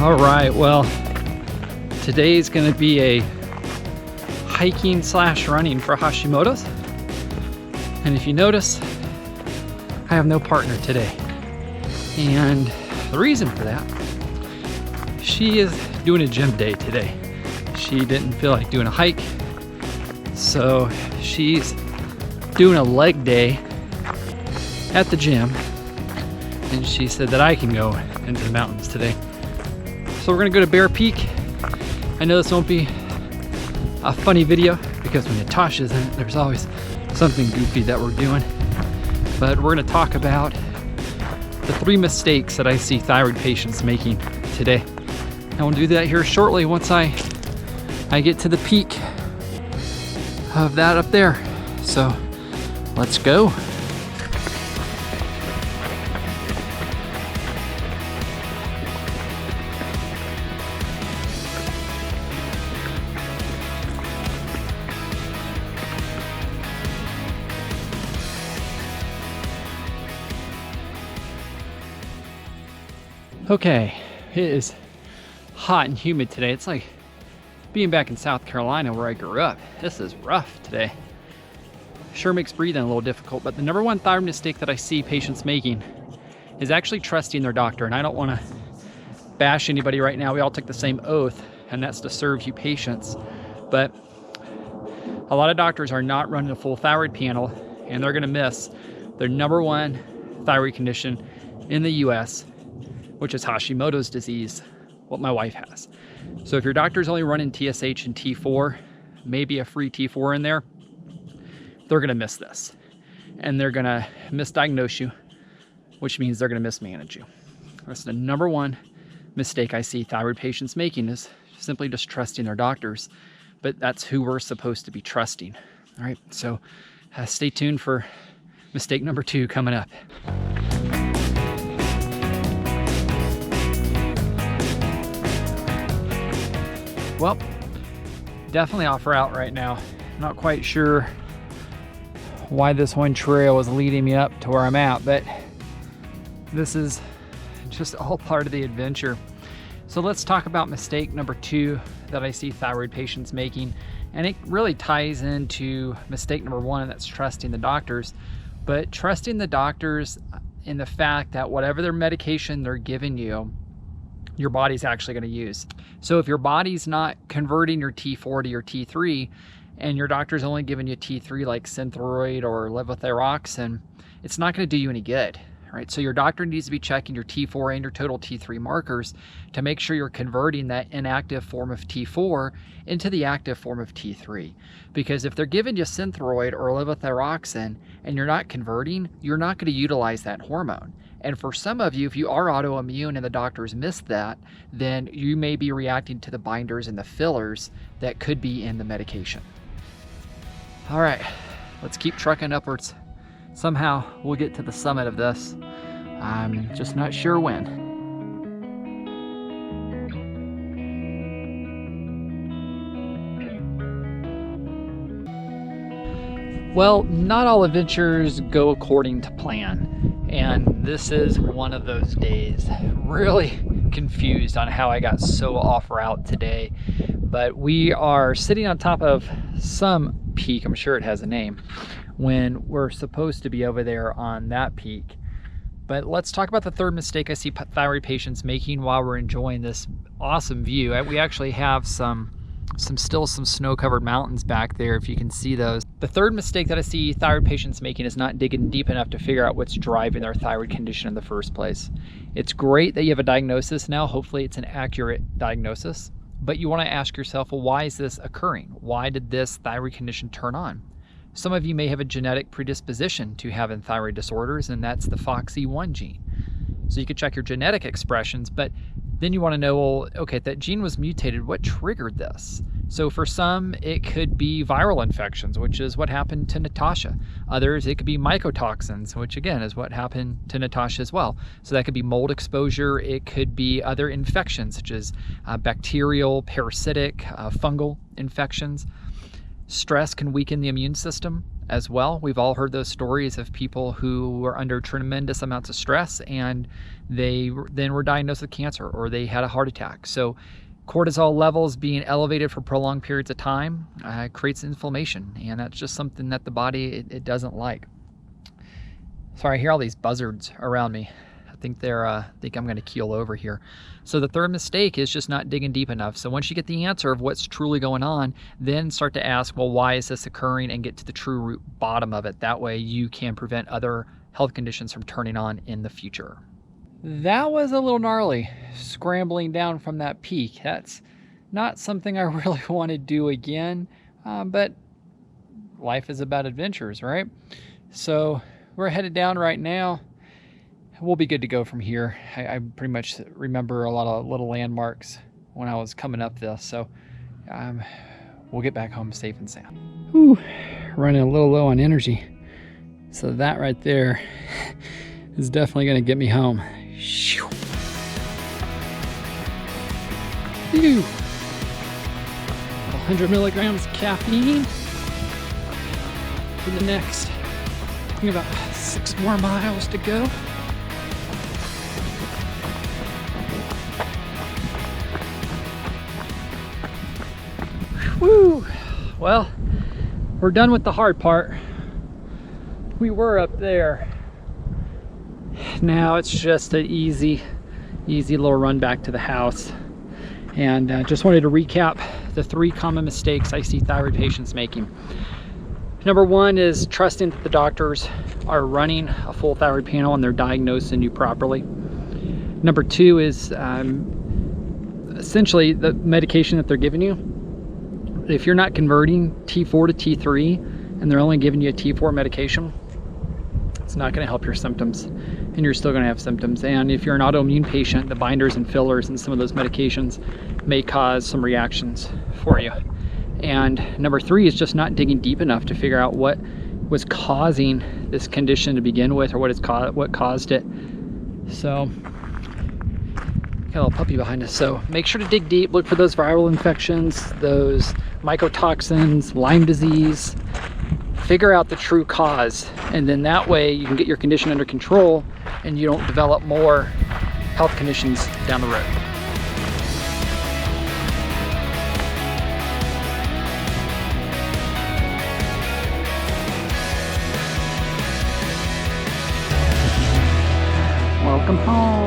All right, well, today's going to be a hiking / running for Hashimoto's. And if you notice, I have no partner today. And the reason for that, she is doing a gym day today. She didn't feel like doing a hike, so she's doing a leg day at the gym. And she said that I can go into the mountains today. So we're gonna go to Bear Peak. I know this won't be a funny video because when Natasha's in it, there's always something goofy that we're doing. But we're gonna talk about the 3 mistakes that I see thyroid patients making today. And we'll do that here shortly once I get to the peak of that up there. So let's go. Okay, it is hot and humid today. It's like being back in South Carolina where I grew up. This is rough today. Sure makes breathing a little difficult, but the number 1 thyroid mistake that I see patients making is actually trusting their doctor. And I don't want to bash anybody right now. We all took the same oath, and that's to serve you patients. But a lot of doctors are not running a full thyroid panel, and they're going to miss their number 1 thyroid condition in the US, which is Hashimoto's disease, what my wife has. So if your doctor's only running TSH and T4, maybe a free T4 in there, they're gonna miss this. And they're gonna misdiagnose you, which means they're gonna mismanage you. That's the number 1 mistake I see thyroid patients making, is simply just trusting their doctors. But that's who we're supposed to be trusting. All right, so stay tuned for mistake number 2 coming up. Well, definitely off route right now. Not quite sure why this one trail was leading me up to where I'm at, but this is just all part of the adventure. So let's talk about mistake number 2 that I see thyroid patients making. And it really ties into mistake number 1, and that's trusting the doctors. But trusting the doctors in the fact that whatever their medication they're giving you, your body's actually going to use. So if your body's not converting your T4 to your T3, and your doctor's only giving you T3 like Synthroid or levothyroxine, it's not going to do you any good, right? So your doctor needs to be checking your T4 and your total T3 markers to make sure you're converting that inactive form of T4 into the active form of T3. Because if they're giving you Synthroid or levothyroxine and you're not converting, you're not going to utilize that hormone. And for some of you, if you are autoimmune and the doctors missed that, then you may be reacting to the binders and the fillers that could be in the medication. All right, let's keep trucking upwards. Somehow we'll get to the summit of this. I'm just not sure when. Well, not all adventures go according to plan. And this is one of those days. Really confused on how I got so off route today. But we are sitting on top of some peak, I'm sure it has a name, when we're supposed to be over there on that peak. But let's talk about the 3rd mistake I see thyroid patients making while we're enjoying this awesome view. We actually have some snow-covered mountains back there, if you can see those. The 3rd mistake that I see thyroid patients making is not digging deep enough to figure out what's driving their thyroid condition in the first place. It's great that you have a diagnosis now. Hopefully it's an accurate diagnosis, but you want to ask yourself, well, why is this occurring? Why did this thyroid condition turn on? Some of you may have a genetic predisposition to having thyroid disorders, and that's the FOXP1 gene. So you could check your genetic expressions, but then you want to know, well, okay, that gene was mutated. What triggered this? So for some, it could be viral infections, which is what happened to Natasha. Others, it could be mycotoxins, which again is what happened to Natasha as well. So that could be mold exposure. It could be other infections, such as bacterial, parasitic, fungal infections. Stress can weaken the immune system as well. We've all heard those stories of people who were under tremendous amounts of stress and they then were diagnosed with cancer or they had a heart attack. So cortisol levels being elevated for prolonged periods of time creates inflammation, and that's just something that the body it doesn't like. Sorry, I hear all these buzzards around me. I think I'm going to keel over here. So the third mistake is just not digging deep enough. So once you get the answer of what's truly going on, then start to ask, well, why is this occurring, and get to the true root bottom of it. That way you can prevent other health conditions from turning on in the future. That was a little gnarly, scrambling down from that peak. That's not something I really want to do again, but life is about adventures, right? So we're headed down right now. We'll be good to go from here. I pretty much remember a lot of little landmarks when I was coming up this, so we'll get back home safe and sound. Whew, running a little low on energy. So that right there is definitely going to get me home. Shoo. 100 milligrams caffeine for the next, I think, about 6 more miles to go. Woo! Well, we're done with the hard part. We were up there. Now it's just an easy little run back to the house. And just wanted to recap the 3 common mistakes I see thyroid patients making. Number 1 is trusting that the doctors are running a full thyroid panel and they're diagnosing you properly. Number 2 is essentially the medication that they're giving you. If you're not converting T4 to T3 and they're only giving you a T4 medication, it's not going to help your symptoms, and you're still going to have symptoms. And if you're an autoimmune patient, the binders and fillers and some of those medications may cause some reactions for you. And number 3 is just not digging deep enough to figure out what was causing this condition to begin with, or what caused it. So got a little puppy behind us, so make sure to dig deep. Look for those viral infections, those mycotoxins, Lyme disease. Figure out the true cause, and then that way you can get your condition under control and you don't develop more health conditions down the road. Welcome home.